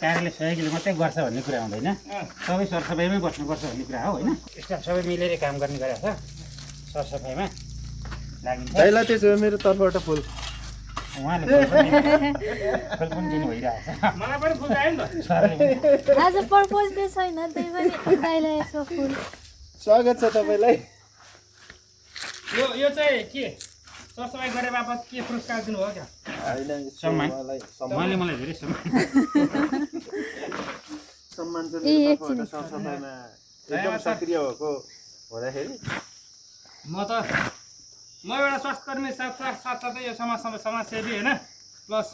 कार्यालय सहयोगीले मात्रै गर्छ भन्ने कुरा हुँदैन सबै सरसफाइमै बस्नुपर्छ भन्ने कुरा हो होइन स्टाफ सबै मिलेर काम गर्ने गरेको छ सरसफाइमा लागिन्छ दाइलाई त्यसो मेरो तर्फबाट फुल उहाँले फुल पनि दिनु भइरहेको छ मलाई पनि फुल चाहियो नि त आज पर्पज डे छैन त्यही पनि दाइलाई यसो फुल स्वागत छ तपाईँलाई यो चाहिँ के सरसफाइ गरे बापत के पुरस्कार दिनुभयो क्या सम्मान उहाँले मलाई धेरै सम्मान सरसफाइमा एकदम सक्रिय भएको हुँदाखेरि म एउटा स्वास्थ्यकर्मी साथसाथै यो समाजसेवी होइन प्लस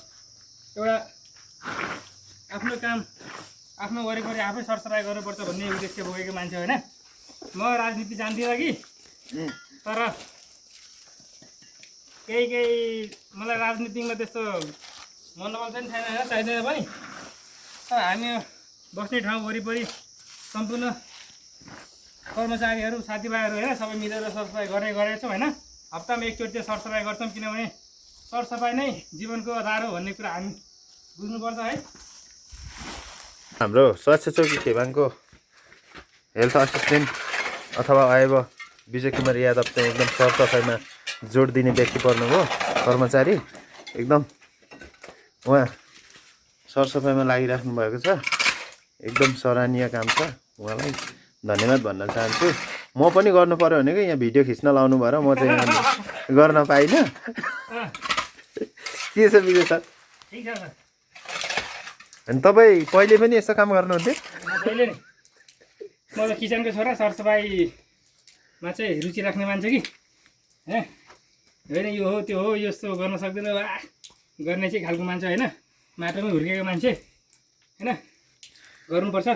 एउटा आफ्नो काम आफ्नो वरिपरि आफै सरसफाइ गर्नुपर्छ भन्ने उद्देश्य बोकेको मान्छे होइन म राजनीति जान्दिनँ कि तर केही मलाई राजनीतिमा त्यस्तो मनोबल चाहिँ छैन चाहिँदैन पनि तर हामी बस्ने ठाउँ वरिपरि सम्पूर्ण कर्मचारीहरू साथीभाइहरू होइन सबै मिलेर सरसफाइ गरेको छौँ होइन हप्तामा एकचोटि चाहिँ सरसफाइ गर्छौँ किनभने सरसफाइ नै जीवनको आधार हो भन्ने कुरा हामी बुझ्नुपर्छ है हाम्रो स्वास्थ्य चौकी खेबाङको हेल्थ असिस्टेन्ट अथवा आएब विजय कुमार यादव चाहिँ एकदम सरसफाइमा जोड दिने व्यक्ति पर्नुभयो कर्मचारी एकदम उहाँ सरसफाइमा लागिराख्नु भएको छ एकदम सराहनीय काम छ उहाँलाई धन्यवाद भन्न चाहन्छु म पनि गर्नु पर्यो भनेको यहाँ भिडियो खिच्न लाउनु भएर म चाहिँ गर्न पाइनँ के छ विजय सर ठिक छ सर अनि तपाईँ पहिले पनि यस्तो काम गर्नुहुन्थ्यो पहिले नि म त किचनको छोरा सरसफाइमा चाहिँ रुचि राख्ने मान्छे कि होइन यो हो त्यो हो यस्तो गर्न सक्दैन गर्ने चाहिँ खालको मान्छे होइन माटोमै हुर्केको मान्छे होइन गर्नुपर्छ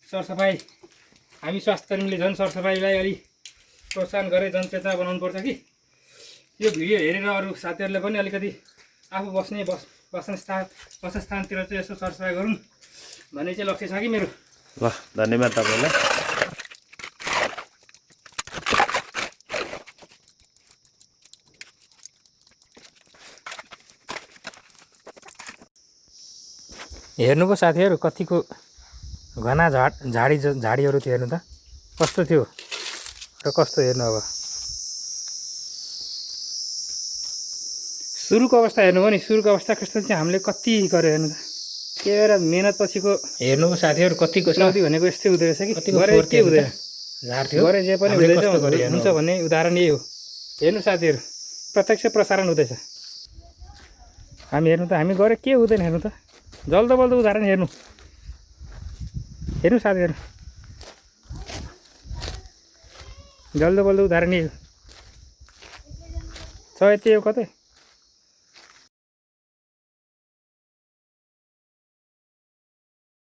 सरसफाइ हामी स्वास्थ्यकर्मीले झन् सरसफाइलाई अलिक प्रोत्साहन गरेर जनचेतना बनाउनुपर्छ कि यो भिडियो हेरेर अरू साथीहरूले पनि अलिकति आफू वासस्थानतिर चाहिँ यसो सरसफाइ गरौँ भन्ने चाहिँ लक्ष्य छ कि मेरो ल धन्यवाद तपाईँलाई हेर्नुभयो साथीहरू कतिको घना झाडीहरू थियो हेर्नु त कस्तो थियो र कस्तो हेर्नु अब सुरुको अवस्था हेर्नुभयो नि सुरुको अवस्था कस्तो चाहिँ हामीले कति गऱ्यो हेर्नु त के भएर मेहनत पछिको हेर्नुभयो साथीहरू कतिको चौधी भनेको यस्तै हुँदो रहेछ कि गरे के हुँदैन गरे जे पनि हुन्छ भन्ने उदाहरण यही हो हेर्नु साथीहरू प्रत्यक्ष प्रसारण हुँदैछ हामी हेर्नु त हामी गरे के हुँदैन हेर्नु त जल्दो बल्दो उदाहरण हेर्नु साथीहरू जल्दो बल्दो उदाहरण यही हो छ यति हो कतै